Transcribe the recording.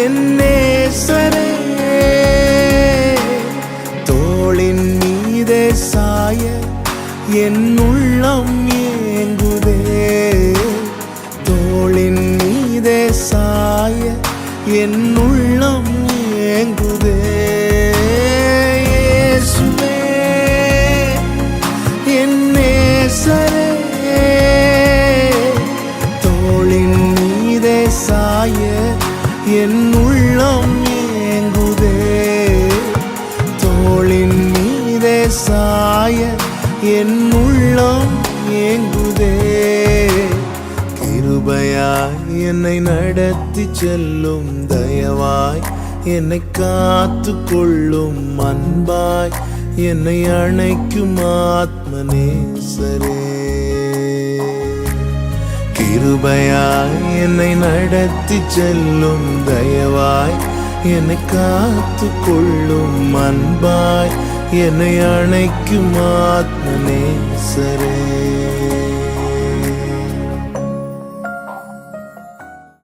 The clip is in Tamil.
என் நேசரே, தோளின் மீதே சாய என் உள்ளம் ஏங்குதே, தோளின் மீதே சாய என் உள்ளம் ஏங்குதே. இயேசுவே என் நேசரே, தோளின் மீதே சாய என் உள்ளம் ஏங்குதே, தோளின் மீதே சாய என் உள்ளம் ஏங்குதே. கிருபையாய் என்னை நடத்தி செல்லும், தயவாய் என்னை காத்து கொள்ளும், அன்பாய் என்னை அணைக்கும் ஆத்மநேசரே. கிருபையாய் என்னை நடத்தி செல்லும், தயவாய் என்னை காத்து கொள்ளும், அன்பாய் என்னை அணைக்கும் ஆத்மநேசரே.